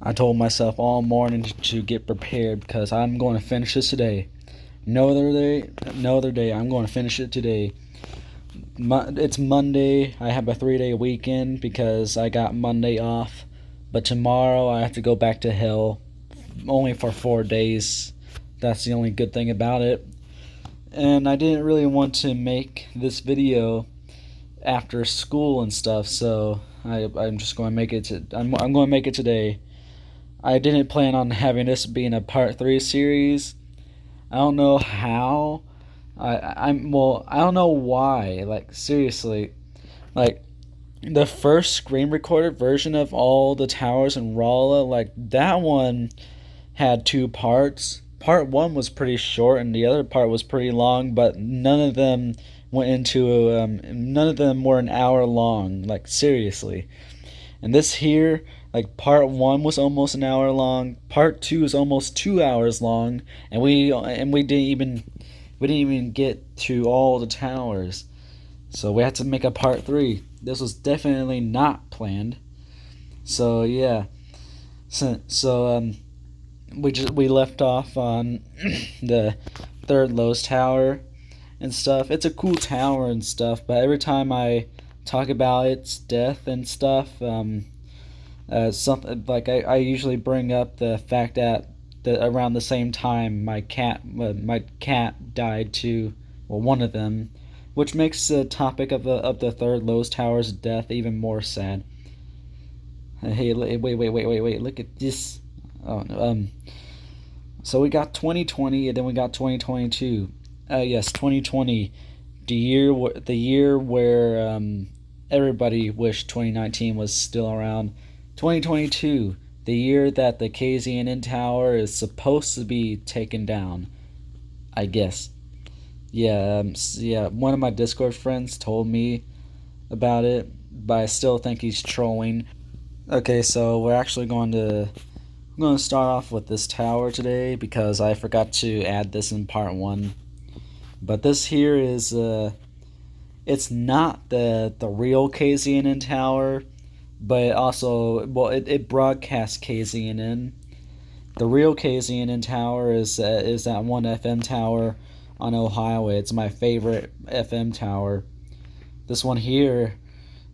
I told myself all morning to get prepared because I'm going to finish this today. No other day, no other day. I'm going to finish it today. It's Monday. I have a 3-day weekend because I got Monday off. But tomorrow I have to go back to hell only for 4 days. That's the only good thing about it. And I didn't really want to make this video after school and stuff, so I'm just going to make it. I'm going to make it today. I didn't plan on having this being a part 3 series. I don't know how. I don't know why. Like seriously, like the first screen recorded version of all the towers in Rolla, like that one had 2 parts. Part 1 was pretty short, and the other part was pretty long, but none of them none of them were an hour long. Like seriously. And this here, like part 1 was almost an hour long. Part 2 is almost 2 hours long, and we didn't even get to all the towers. So we had to make a part 3. This was definitely not planned. So yeah, so we left off on the third lowest tower and stuff. It's a cool tower and stuff, but every time I talk about its death and stuff, something like I usually bring up the fact that around the same time my cat died too, well one of them, which makes the topic of the third lowest tower's death even more sad. Hey, wait! Look at this. Oh no, so we got 2020, and then we got 2022. Yes, 2020, the year where everybody wished 2019 was still around. 2022, the year that the KZNN tower is supposed to be taken down, I guess. Yeah, yeah. One of my Discord friends told me about it, but I still think he's trolling. Okay, so we're actually I'm going to start off with this tower today because I forgot to add this in part 1. But this here is it's not the real KZNN tower, but it broadcasts KZNN. The real KZNN tower is that one FM tower on Ohio. It's my favorite FM tower. This one here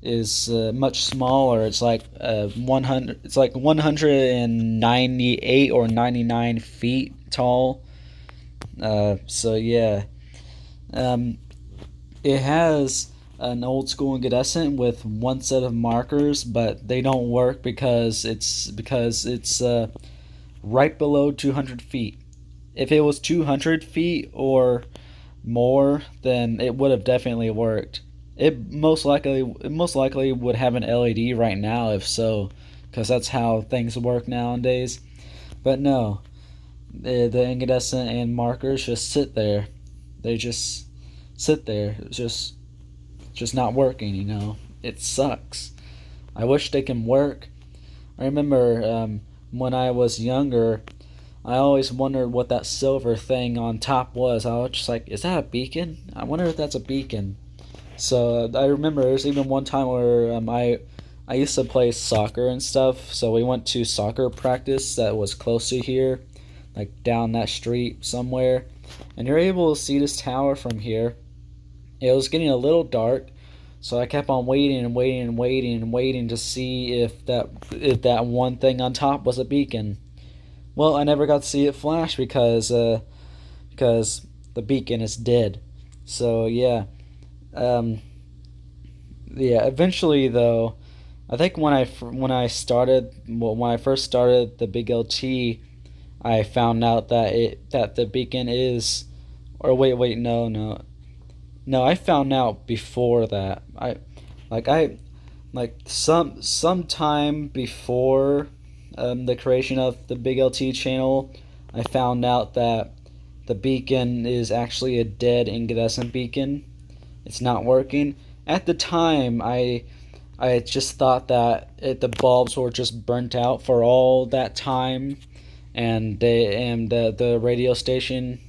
is much smaller. It's like 100. It's like 198 or 99 feet tall. So yeah, um, it has an old school incandescent with one set of markers, but they don't work because it's right below 200 feet. If it was 200 feet or more, then it would have definitely worked. It most likely would have an LED right now if so, because that's how things work nowadays. But no, the incandescent and markers just sit there. They just sit there. It's just not working. It sucks. I wish they can work. I remember when I was younger, I always wondered what that silver thing on top was. I was just like, is that a beacon? I wonder if that's a beacon. So I remember there's even one time where I used to play soccer and stuff. So we went to soccer practice that was close to here, like down that street somewhere, and you're able to see this tower from here. It was getting a little dark, so I kept on waiting and waiting and waiting and waiting to see if that one thing on top was a beacon. Well, I never got to see it flash because the beacon is dead. So yeah. Um, yeah. Eventually, though, I think when I first started the Big LT, I found out that the beacon is, or wait, no, I found out before that. Like I, like sometime before the creation of the Big LT channel, I found out that the beacon is actually a dead incandescent beacon. It's not working. At the time, I just thought that the bulbs were just burnt out for all that time, and the radio station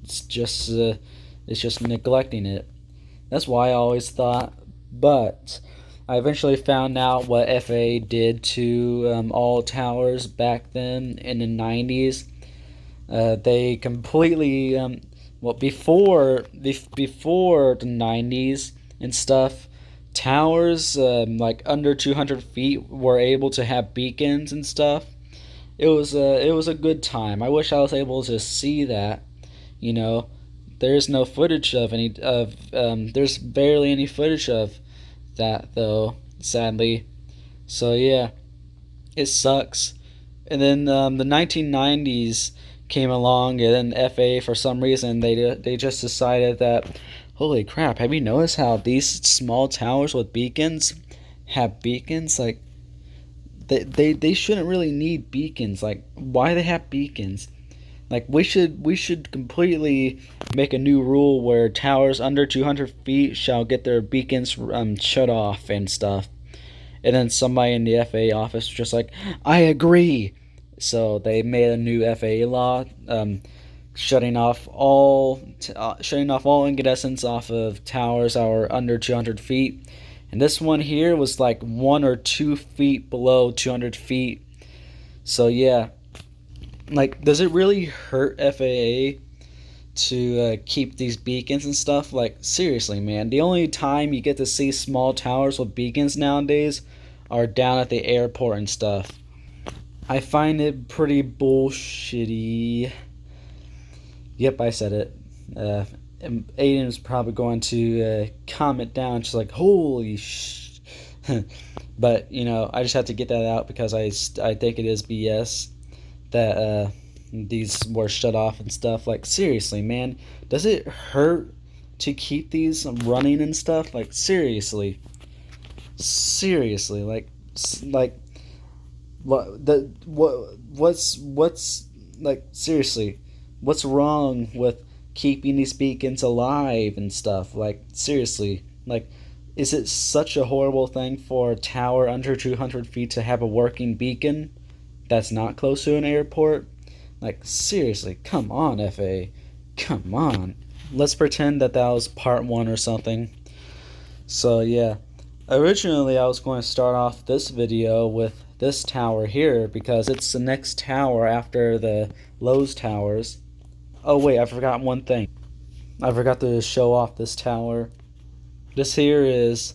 is just neglecting it. That's why I always thought. But I eventually found out what FAA did to all towers back then in the 90s. They completely, well, before the 90s and stuff, towers like under 200 feet were able to have beacons and stuff. It was a good time. I wish I was able to see that. You know, there's no footage of any of there's barely any footage of that though, sadly. So yeah, it sucks. And then the 1990s came along, and then FA for some reason they just decided that, holy crap! Have you noticed how these small towers with beacons have beacons? Like they shouldn't really need beacons. Like why they have beacons? Like we should completely make a new rule where towers under 200 feet shall get their beacons shut off and stuff. And then somebody in the FAA office was just like, I agree. So they made a new FAA law, shutting off all incandescents off of towers that are under 200 feet. And this one here was like 1 or 2 feet below 200 feet. So yeah, like, does it really hurt FAA to keep these beacons and stuff? Like, seriously, man. The only time you get to see small towers with beacons nowadays are down at the airport and stuff. I find it pretty bullshitty. Yep, I said it. Aiden's probably going to comment down, just like, holy sh. But, I just have to get that out because I think it is BS that these were shut off and stuff. Like, seriously, man, does it hurt to keep these running and stuff? Like, seriously, like what's like, seriously, what's wrong with keeping these beacons alive and stuff? Like, seriously, like, is it such a horrible thing for a tower under 200 feet to have a working beacon that's not close to an airport? Like, seriously, come on, FA. Come on. Let's pretend that was part one or something. So, yeah. Originally, I was going to start off this video with this tower here because it's the next tower after the Lowe's towers. Oh, wait, I forgot one thing. I forgot to show off this tower. This here is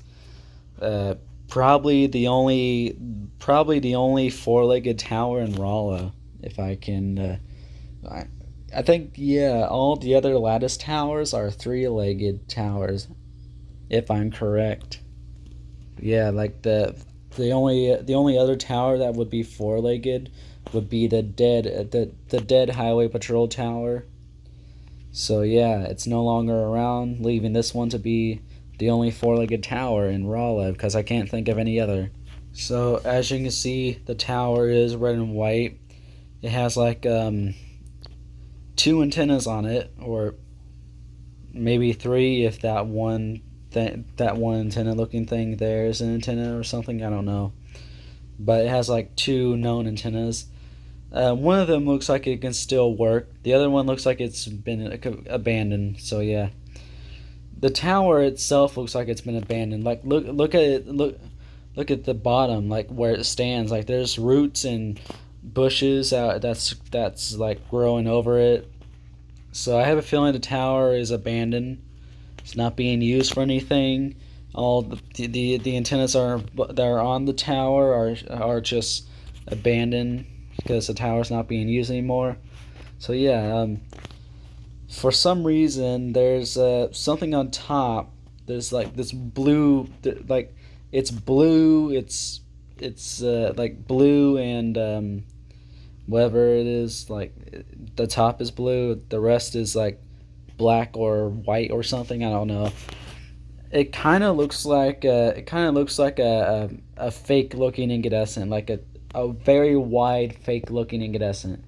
probably the only four-legged tower in Rolla, if I can. I think, yeah, all the other lattice towers are three-legged towers, if I'm correct. Yeah, like the only other tower that would be four-legged would be the dead highway patrol tower. So yeah, it's no longer around, leaving this one to be the only four-legged tower in Rolla because I can't think of any other. So as you can see, the tower is red and white. It has like two antennas on it, or maybe three if that one antenna looking thing there is an antenna or something. I don't know, but it has like two known antennas. One of them looks like it can still work. The other one looks like it's been abandoned. So yeah, the tower itself looks like it's been abandoned. Like look at it. Look at the bottom, like where it stands. Like there's roots and bushes that's like growing over it. So I have a feeling the tower is abandoned. It's not being used for anything. All the antennas that are on the tower are just abandoned because the tower's not being used anymore. So yeah, for some reason there's something on top. There's like this blue, like it's blue. It's like blue and whatever it is. Like the top is blue. The rest is like black or white or something. I don't know. It kind of looks like a fake looking incandescent, like a very wide fake looking incandescent.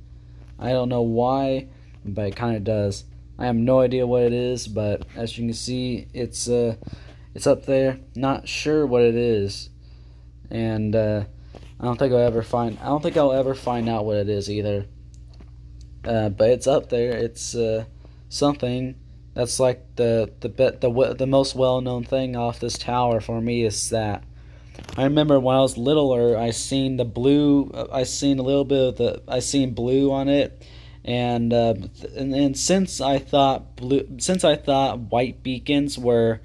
I don't know why, but it kind of does. I have no idea what it is, but as you can see, it's up there. Not sure what it is, and I don't think I'll ever find out what it is either. But it's up there. It's something that's like the most well known thing off this tower for me is that. I remember when I was littler, I seen the blue. I seen a little bit of the. I seen blue on it, and since I thought white beacons were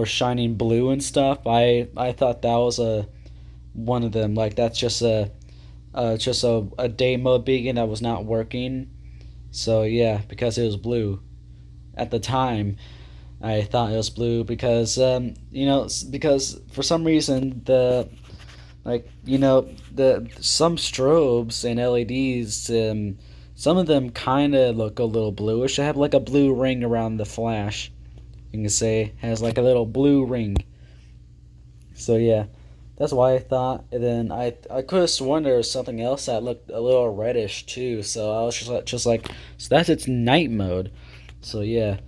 shining blue and stuff, I thought that was a one of them. Like that's just a day mode beacon that was not working. So yeah, because it was blue at the time, I thought it was blue because because for some reason the some strobes and LEDs, some of them kind of look a little bluish. They have like a blue ring around the flash. You can say has like a little blue ring. So yeah, that's why I thought. And then I could have sworn there was something else that looked a little reddish too. So I was just like so that's its night mode. So yeah,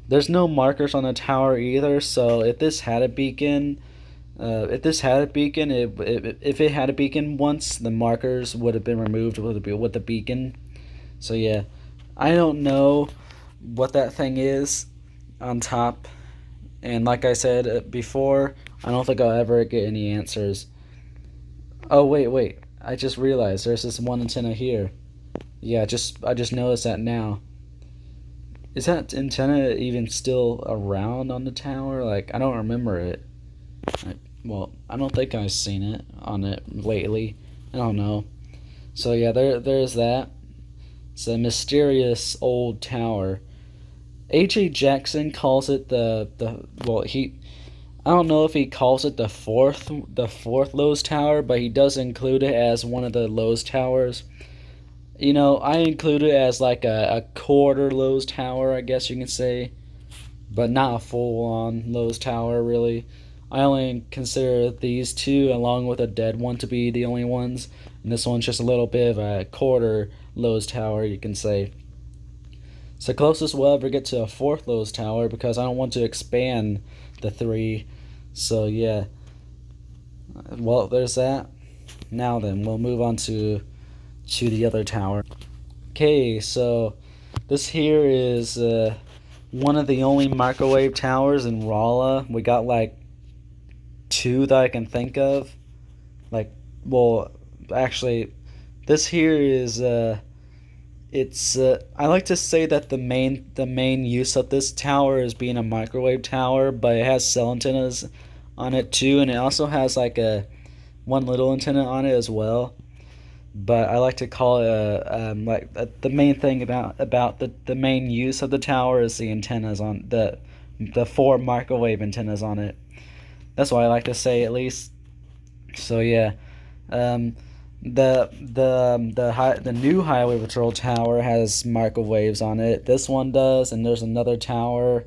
there's no markers on the tower either. So if this had a beacon, if it had a beacon once, the markers would have been removed with the beacon. So yeah, I don't know what that thing is on top, and like I said before, I don't think I'll ever get any answers. Oh wait, I just realized there's this one antenna here. Yeah, I just noticed that now. Is that antenna even still around on the tower? Like I don't remember it. Well, I don't think I've seen it on it lately. I don't know. So yeah, there's that. It's a mysterious old tower. A.J. Jackson calls it the well he I don't know if he calls it the fourth Lowe's tower, but he does include it as one of the Lowe's towers. I include it as like a quarter Lowe's tower, I guess you can say, but not a full on Lowe's tower really. I only consider these two along with a dead one to be the only ones, and this one's just a little bit of a quarter Lowe's tower, you can say. It's the closest we'll ever get to a fourth Lowe's tower because I don't want to expand the three. So yeah, well there's that. Now then, we'll move on to the other tower. Okay, so this here is one of the only microwave towers in Rolla. We got like two that I can think of. Like, well, actually, this here is it's I like to say that the main use of this tower is being a microwave tower, but it has cell antennas on it too, and it also has like a one little antenna on it as well. But I like to call it the main thing about the main use of the tower is the antennas on the four microwave antennas on it. That's what I like to say at least. So yeah, um, the new highway patrol tower has microwaves on it. This one does, and there's another tower.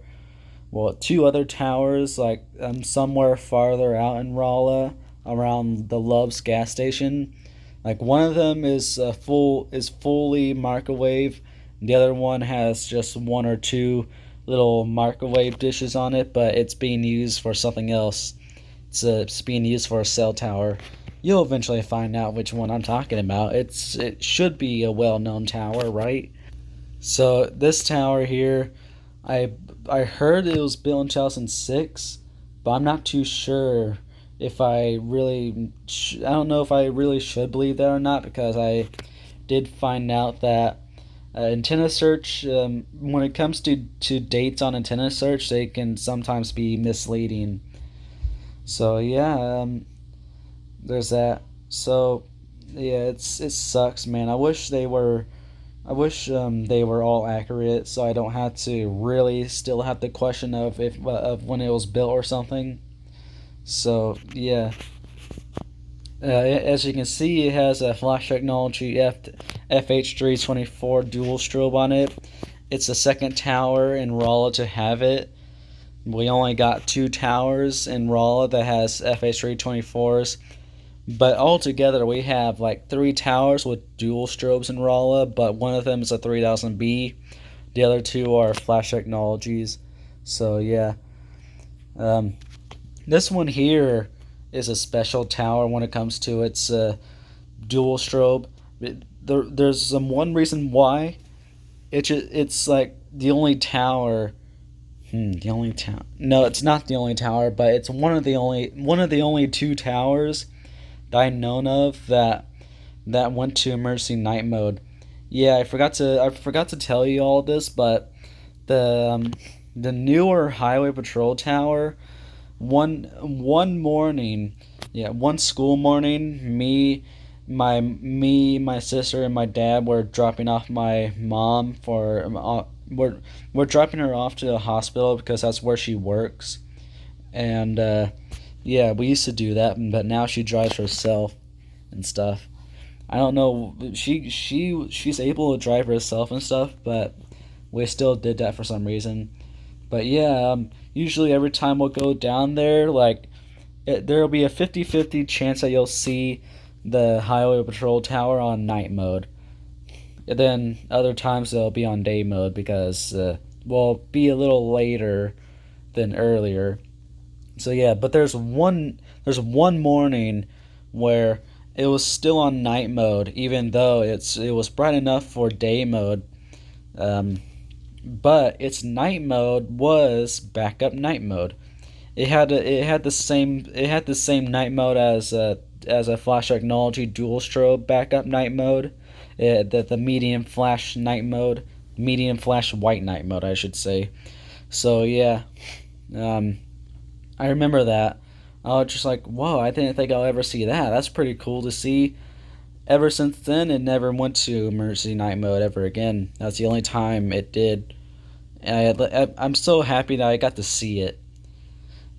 Well, two other towers like somewhere farther out in Rolla around the Love's gas station. Like one of them is fully microwave. The other one has just one or two little microwave dishes on it, but it's being used for something else. It's being used for a cell tower. You'll eventually find out which one I'm talking about. It should be a well-known tower, right? So this tower here, I I heard it was built in 2006, but I'm not too sure if I don't know if I really should believe that or not because I did find out that antenna search, when it comes to dates on antenna search, they can sometimes be misleading. So yeah, there's that. So yeah, it sucks, man. I wish they were all accurate, so I don't have to really still have the question of if of when it was built or something. So yeah, as you can see, it has a flash technology FH324 dual strobe on it. It's the second tower in Rolla to have it. We only got two towers in Rolla that has FH324s, but altogether we have like three towers with dual strobes in Rolla, but one of them is a 3000B. The other two are flash technologies. So yeah, um, this one here is a special tower when it comes to its dual strobe. There's some one reason why it's like the only tower The only tower. No, it's not the only tower, but it's one of the only two towers that I known of that went to emergency night mode. Yeah, I forgot to tell you all this, but the newer highway patrol tower, one morning, yeah, one school morning, my sister and my dad were dropping off my mom for we're dropping her off to the hospital because that's where she works. And yeah, we used to do that, but now she drives herself and stuff. I don't know. She's able to drive herself and stuff, but we still did that for some reason. But yeah, usually every time we'll go down there, like there'll be a 50-50 chance that you'll see the highway patrol tower on night mode. And then other times they'll be on day mode because we'll be a little later than earlier. So yeah, but there's one morning where it was still on night mode, even though it was bright enough for day mode. Um, but its night mode was backup night mode. It had the same night mode as a flash technology dual strobe backup night mode. The medium flash night mode, medium flash white night mode, I should say. So yeah, um, I remember that. I was just like, whoa, I didn't think I'll ever see that. That's pretty cool to see. Ever since then, it never went to emergency night mode ever again. That's the only time it did. I'm so happy that I got to see it.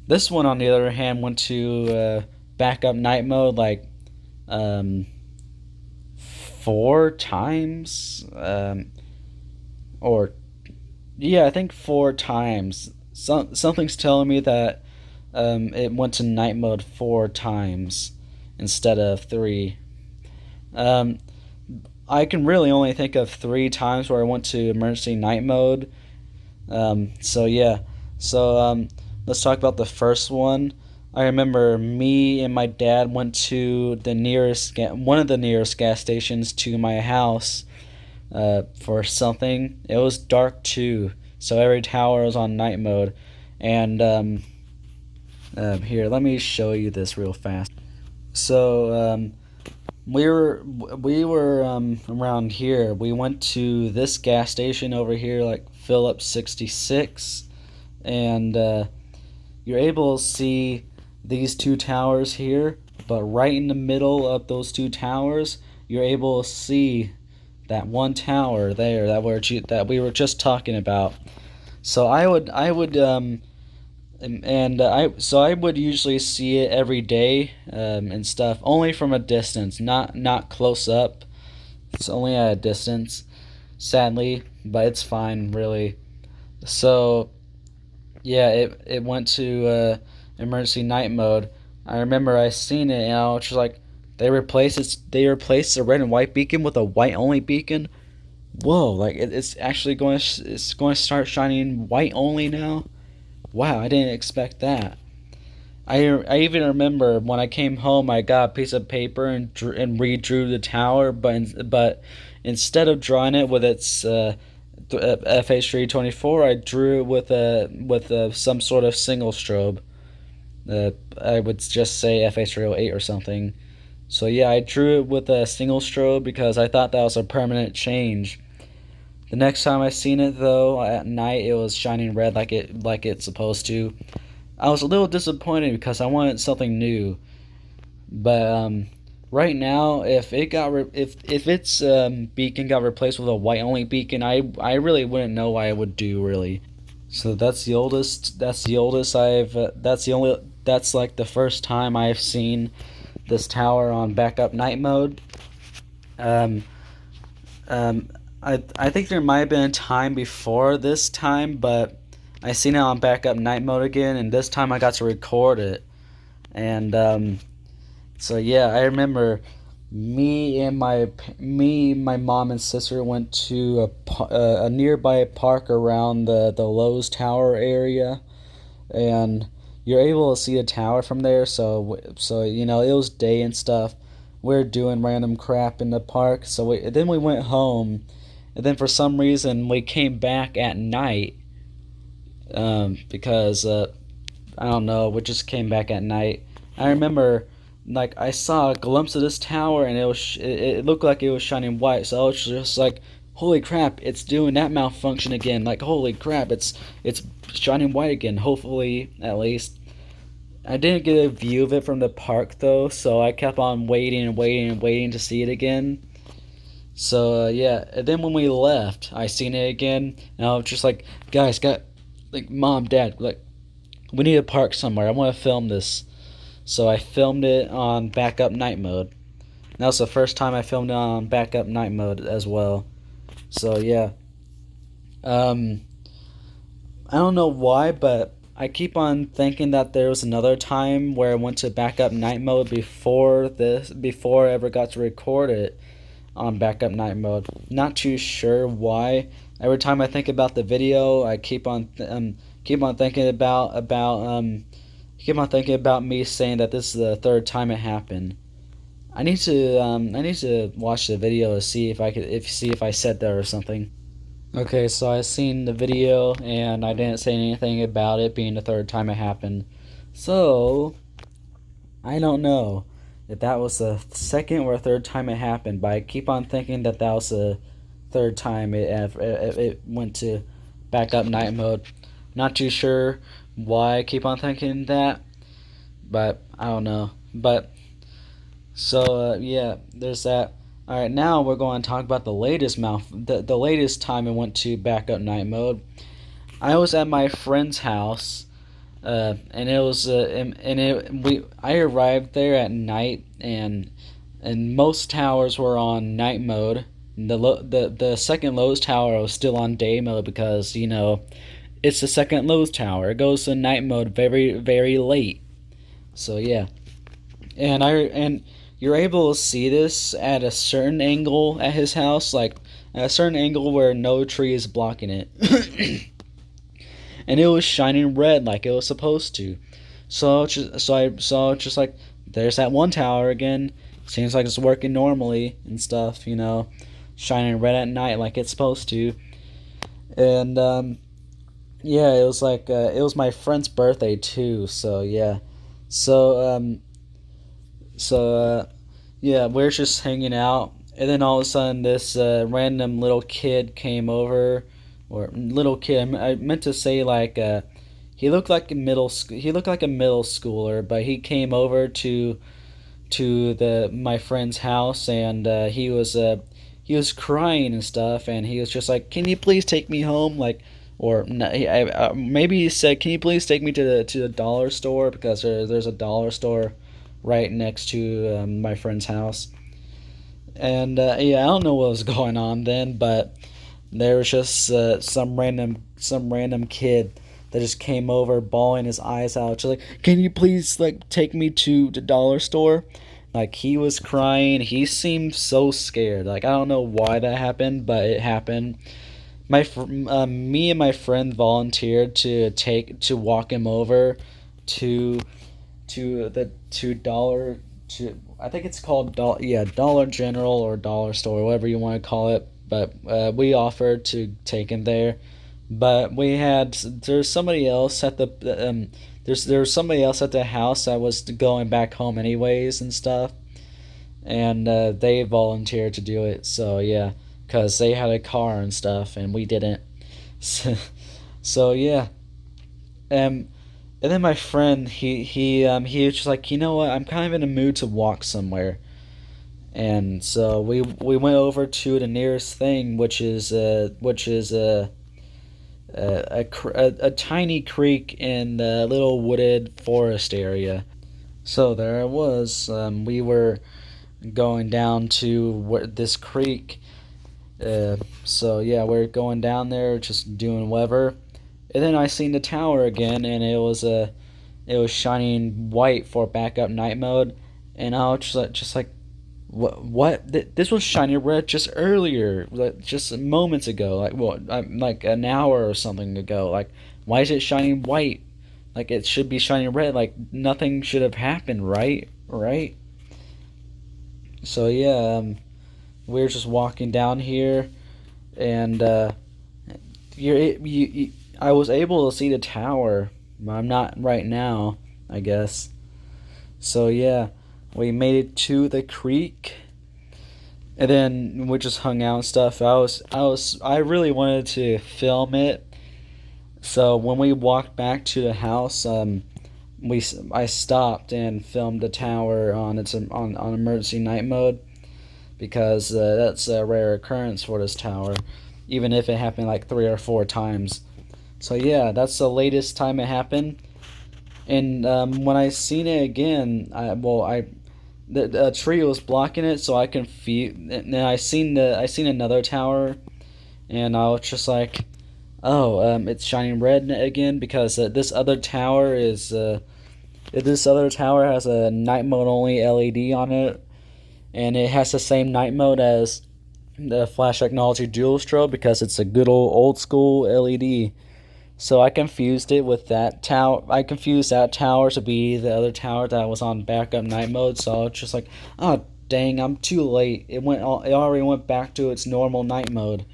This one, on the other hand, went to backup night mode like um, 4 times. Or, yeah, I think 4 times. Something's telling me that it went to night mode 4 times instead of three. Um, I can really only think of 3 times where I went to emergency night mode. So yeah, so let's talk about the first one. I remember me and my dad went to one of the nearest gas stations to my house for something. It was dark too, so every tower was on night mode. And here, let me show you this real fast. So we were around here. We went to this gas station over here, like Phillips 66, and you're able to see these two towers here. But right in the middle of those two towers, you're able to see that one tower there that we were just talking about. So I would usually see it every day and stuff, only from a distance, not close up. It's only at a distance, sadly, but it's fine, really. So yeah, it went to emergency night mode. I remember I seen it, and I was just like, they replaced the red and white beacon with a white only beacon. Whoa! Like it's going to start shining white only now. Wow, I didn't expect that. I even remember when I came home, I got a piece of paper and redrew the tower, but instead of drawing it with its FH324, I drew it with some sort of single strobe. I would just say FH308 or something. So yeah, I drew it with a single strobe because I thought that was a permanent change. The next time I seen it though, at night it was shining red like it's supposed to. I was a little disappointed because I wanted something new. But right now, if its beacon got replaced with a white only beacon, I really wouldn't know what I would do really. So that's the oldest. That's the oldest I've. That's the only. That's like the first time I've seen this tower on backup night mode. Um, I think there might have been a time before this time, but I seen it on backup night mode again, and this time I got to record it. And so yeah, I remember my mom and sister went to a nearby park around the Lowe's Tower area, and you're able to see the tower from there. So it was day and stuff. We're doing random crap in the park. Then we went home, and then for some reason we came back at night, because I don't know, we just came back at night. I remember, like, I saw a glimpse of this tower, and it looked like it was shining white. So I was just like, "Holy crap! It's doing that malfunction again!" Like, "Holy crap! It's shining white again." Hopefully, at least. I didn't get a view of it from the park though, so I kept on waiting and waiting and waiting to see it again. So yeah, and then when we left, I seen it again, and I was just like, "Guys, got like mom, dad, like we need to park somewhere. I want to film this." So I filmed it on backup night mode. That was the first time I filmed it on backup night mode as well. So yeah, um, I don't know why, but I keep on thinking that there was another time where I went to backup night mode before I ever got to record it on backup night mode. Not too sure why. Every time I think about the video, I keep on thinking keep on thinking about me saying that this is the third time it happened. I need to watch the video to see if I said that or something. Okay, so I seen the video and I didn't say anything about it being the third time it happened. So I don't know if that was the second or third time it happened, but I keep on thinking that that was the third time it went to backup night mode. Not too sure why I keep on thinking that, but I don't know. But so yeah, there's that. All right, now we're going to talk about the latest time it went to backup night mode. I was at my friend's house, and it was and it we I arrived there at night, and most towers were on night mode. The second lowest tower was still on day mode because it's the second lowest tower. It goes to night mode very late. So yeah, and you're able to see this at a certain angle at his house, like at a certain angle where no tree is blocking it. And it was shining red like it was supposed to. So I just like, there's that one tower again. Seems like it's working normally and stuff, shining red at night like it's supposed to. And yeah, it was like it was my friend's birthday too. So yeah, so so yeah, we're just hanging out, and then all of a sudden this random little kid came over, or little kid. I meant to say like he looked like a middle schooler, but he came over to the my friend's house, and he was crying and stuff, and he was just like, "Can you please take me home?" Like, or maybe he said, "Can you please take me to the dollar store because there's a dollar store right next to my friend's house." And yeah, I don't know what was going on then, but there was just some random kid that just came over bawling his eyes out, just like, "Can you please like take me to the dollar store?" Like, he was crying. He seemed so scared. Like, I don't know why that happened, but it happened. Me and my friend volunteered to walk him over to to dollar to I think it's called Dollar General or Dollar Store, whatever you want to call it. But we offered to take him there, but there's somebody else at there's somebody else at the house that was going back home anyways and stuff, and they volunteered to do it. So yeah, because they had a car and stuff, and we didn't. So, so yeah, um, and then my friend, he was just like, what? I'm kind of in a mood to walk somewhere, and so we went over to the nearest thing, which is a tiny creek in the little wooded forest area. So there I was. We were going down to this creek. So yeah, we're going down there, just doing whatever. And then I seen the tower again, and it was shining white for backup night mode, and I was just like, what? This was shining red just earlier, like just moments ago, like like an hour or something ago. Like, why is it shining white? Like, it should be shining red. Like, nothing should have happened, right? Right. So yeah, we're just walking down here, and you I was able to see the tower, but I'm not right now, I guess. So yeah, we made it to the creek, and then we just hung out and stuff. I really wanted to film it. So when we walked back to the house, we I stopped and filmed the tower on emergency night mode because that's a rare occurrence for this tower, even if it happened like 3 or 4 times. So yeah, that's the latest time it happened. And when I seen it again, the tree was blocking it, so I confused. And then I seen another tower, and I was just like, oh, it's shining red again because this other tower has a night mode only LED on it, and it has the same night mode as the flash technology dual strobe because it's a good old school LED. So I confused it with that tower. I confused that tower to be the other tower that was on backup night mode. So I was just like, oh dang, I'm too late. It already went back to its normal night mode.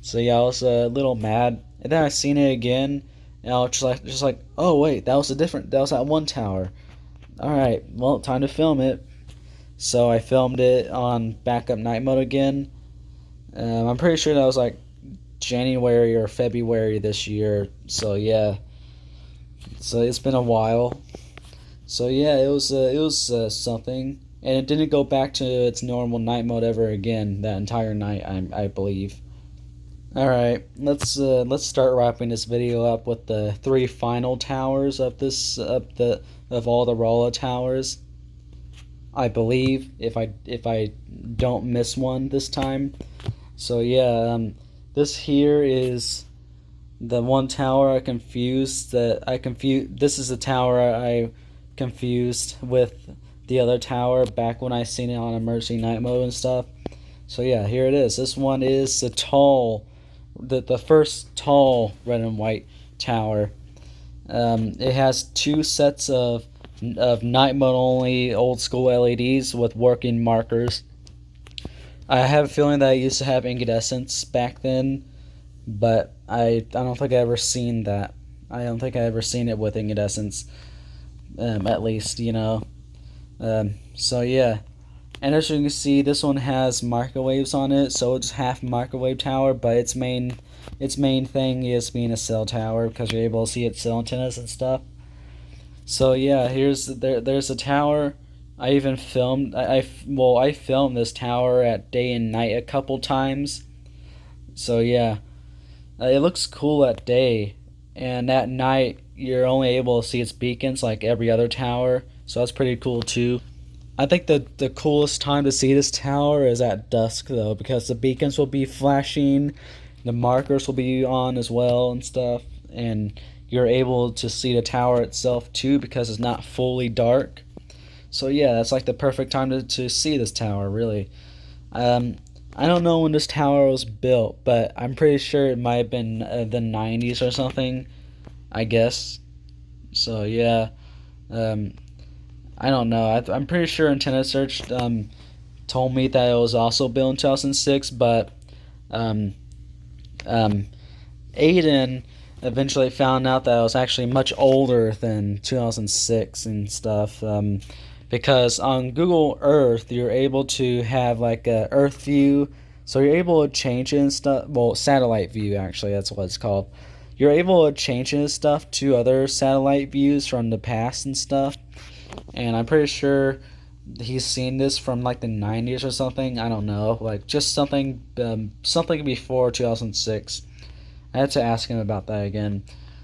So yeah, I was a little mad. And then I seen it again, and I was just like, oh wait, that was that one tower. All right, well, time to film it. So I filmed it on backup night mode again. I'm pretty sure that was like January or February this year. So yeah, so it's been a while. So yeah, it was something, and it didn't go back to its normal night mode ever again that entire night. I believe. All right, let's start wrapping this video up with the three final towers of all the Rolla towers. I believe if I don't miss one this time. So yeah, this here is the one tower I confused. This is the tower I confused with the other tower back when I seen it on emergency night mode and stuff. So yeah, here it is. This one is the first tall red and white tower. It has two sets of night mode only old school LEDs with working markers. I have a feeling that I used to have incandescence back then, but I don't think I ever seen that. I don't think I ever seen it with incandescence, at least, you know. So yeah, and as you can see, this one has microwaves on it, so it's half microwave tower, but its main thing is being a cell tower because you're able to see its cell antennas and stuff. So yeah, there's a tower. I even filmed I filmed this tower at day and night a couple times. So yeah, it looks cool at day, and at night you're only able to see its beacons like every other tower. So that's pretty cool too. I think the coolest time to see this tower is at dusk though, because the beacons will be flashing, the markers will be on as well and stuff, and you're able to see the tower itself too because it's not fully dark. So yeah, that's like the perfect time to see this tower, really. Um, I don't know when this tower was built, but I'm pretty sure it might have been the 90s or something, I guess. So yeah, um, I don't know. I'm pretty sure Antenna Search told me that it was also built in 2006, but um, um, Aiden eventually found out that it was actually much older than 2006 and stuff. Because on Google Earth, you're able to have like a Earth view, so you're able to change it and stuff. Well, satellite view actually, that's what it's called. You're able to change it and stuff to other satellite views from the past and stuff. And I'm pretty sure he's seen this from like the 90s or something. I don't know, like just something before 2006. I had to ask him about that again.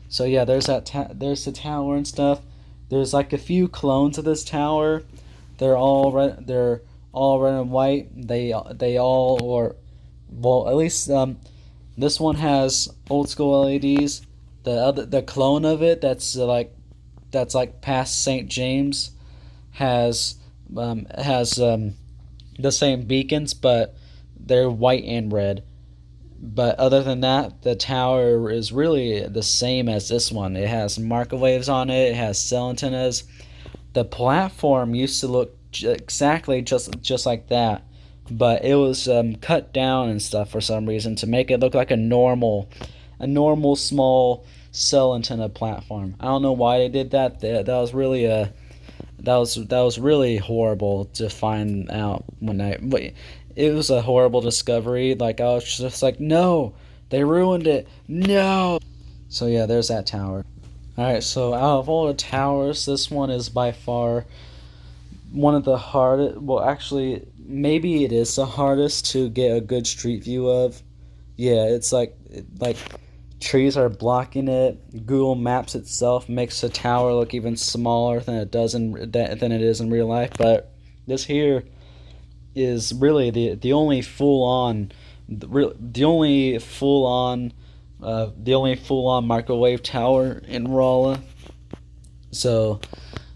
So yeah, there's the tower and stuff. There's like a few clones of this tower. They're all red. They're all red and white. They all or well at least this one has old school LEDs. The clone of it that's like past St. James has the same beacons, but they're white and red. But other than that, the tower is really the same as this one. It has microwaves on it. It has cell antennas. The platform used to look exactly just like that, but it was cut down and stuff for some reason to make it look like a normal a normal small cell antenna platform. I don't know why they did that. That was really a that was really horrible to find out when I. It was a horrible discovery. Like I was just like, no, they ruined it. No. So yeah, there's that tower. All right, so out of all the towers, this one is by far one of the hardest. Well, actually, maybe it is the hardest to get a good street view of. Yeah, it's like trees are blocking it. Google Maps itself makes the tower look even smaller than it is in real life. But this here is really the only full on the only full on microwave tower in Rolla. So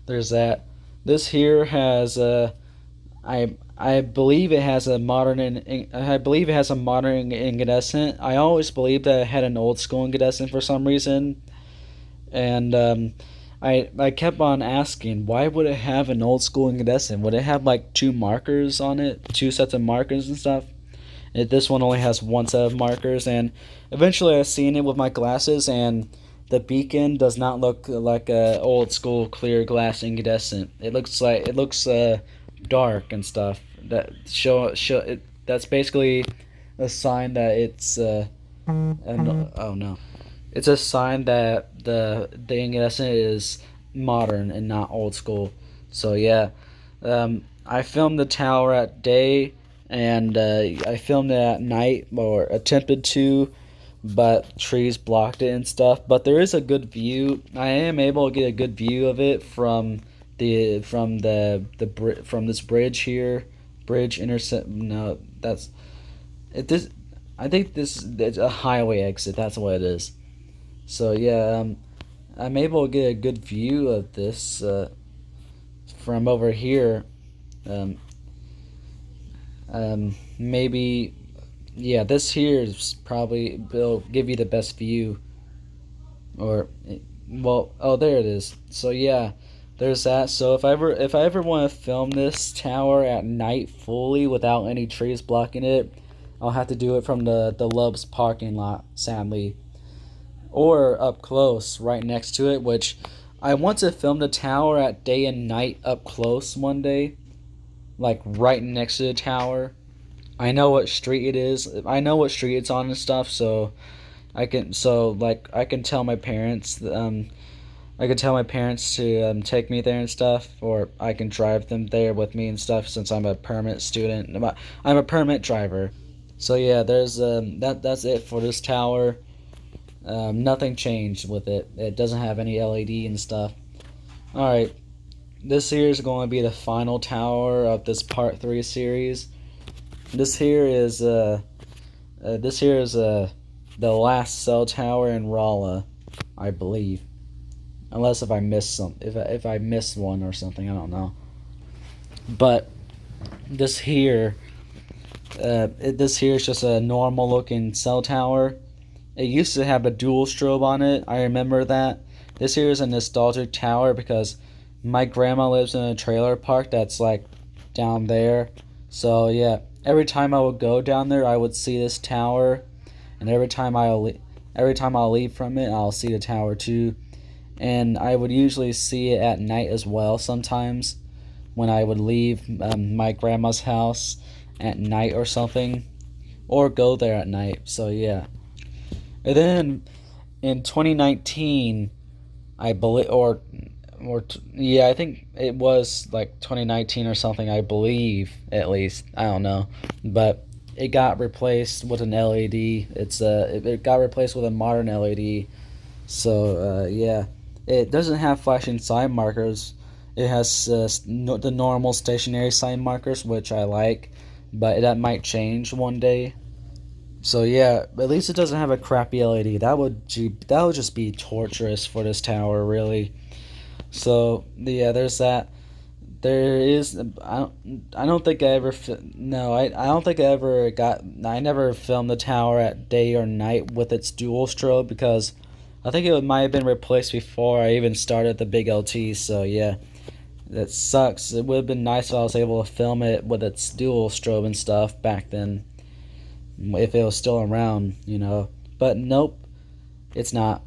there's that. This here has I believe it has a I believe it has a modern incandescent. I always believed that it had an old school incandescent for some reason, and I kept on asking why would it have an old school incandescent? Would it have like two markers on it, two sets of markers and stuff? This one only has one set of markers, and eventually I seen it with my glasses, and the beacon does not look like a old school clear glass incandescent. It looks dark and stuff. That show it. That's basically a sign that oh no, it's a sign that the incandescent is modern and not old school. So yeah, I filmed the tower at day, and I filmed it at night, or attempted to, but trees blocked it and stuff. But there is a good view. I am able to get a good view of it from from this bridge here, bridge intercept. No, that's it. This I think this it's a highway exit. That's what it is. So yeah, I'm able to get a good view of this from over here. Um, Maybe yeah, this here is probably will give you the best view. Or well, oh there it is. So yeah, there's that. So if I ever want to film this tower at night fully without any trees blocking it, I'll have to do it from the Love's parking lot, sadly, or up close right next to it, which I want to film the tower at day and night up close one day, like right next to the tower. I know what street it is. I know what street it's on and stuff, so I can tell my parents I can tell my parents to take me there and stuff, or I can drive them there with me and stuff since I'm a permit student. I'm a permit driver. So yeah, there's that's it for this tower. Nothing changed with it. It doesn't have any LED and stuff. All right, this here is going to be the final tower of this part 3 series. This here is the last cell tower in Rolla, I believe. Unless if I missed if I missed one or something, I don't know. But this here, this here is just a normal looking cell tower. It used to have a dual strobe on it. I remember that. This here is a nostalgic tower because my grandma lives in a trailer park that's like down there. So yeah, every time I would go down there, I would see this tower, and every time I'll leave from it, I'll see the tower too. And I would usually see it at night as well sometimes when I would leave my grandma's house at night or something, or go there at night. So yeah. And then in 2019, I believe, yeah, I think it was like 2019 or something. I believe at least. I don't know, but it got replaced with an LED. It got replaced with a modern LED. So yeah, it doesn't have flashing sign markers. It has the normal stationary sign markers, which I like, but that might change one day. So yeah, at least it doesn't have a crappy LED. That would just be torturous for this tower, really. So yeah, there's that. There is I don't think I ever no I don't think I ever got I never filmed the tower at day or night with its dual strobe because I think it might have been replaced before I even started the big LT. So yeah, that sucks. It would have been nice if I was able to film it with its dual strobe and stuff back then, if it was still around, you know. But nope. It's not.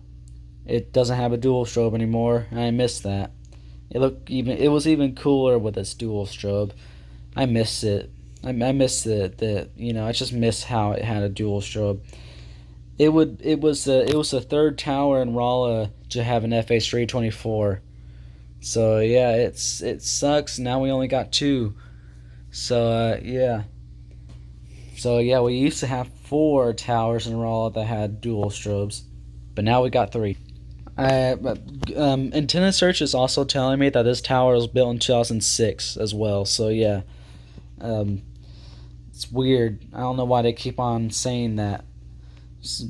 It doesn't have a dual strobe anymore, and I miss that. It was even cooler with its dual strobe. I miss it. I miss the. I just miss how it had a dual strobe. It was the third tower in Rolla to have an FH324. So yeah, it sucks. Now we only got two. So yeah. So yeah, we used to have four towers in Rolla that had dual strobes, but now we got three. Antenna Search is also telling me that this tower was built in 2006 as well. So yeah, um, it's weird. I don't know why they keep on saying that.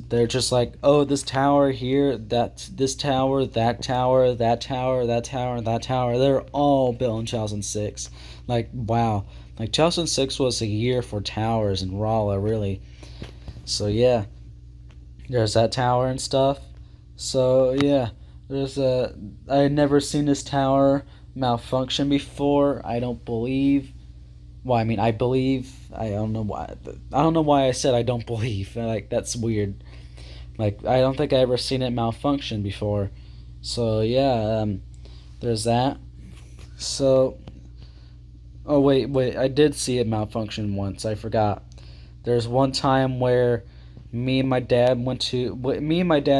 They're just like, oh, this tower here, this tower, that tower, that tower, that tower, that tower. They're all built in 2006. Like, wow. Like 2006 was a year for towers in Rolla, really. So yeah, there's that tower and stuff. So yeah, there's a. I had never seen this tower malfunction before. I don't believe. Well, I mean, I believe. I don't know why. I don't know why I said I don't believe. Like that's weird. Like I don't think I ever seen it malfunction before. So yeah, there's that. So oh wait, I did see it malfunction once. I forgot. There's one time where me and my dad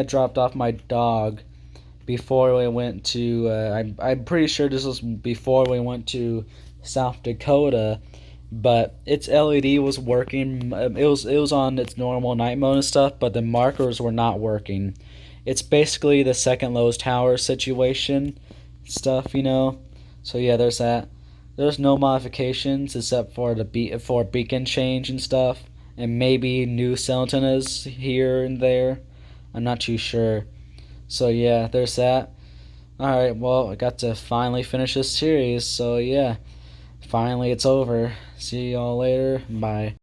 dropped off my dog before we went to. I'm pretty sure this was before we went to South Dakota, but its LED was working. It was on its normal night mode and stuff, but the markers were not working. It's basically the second lowest tower situation stuff. So yeah, there's that. There's no modifications except for for beacon change and stuff, and maybe new cell antennas here and there. I'm not too sure. So yeah, there's that. All right, well, I got to finally finish this series. So yeah, finally it's over. See y'all later. Bye.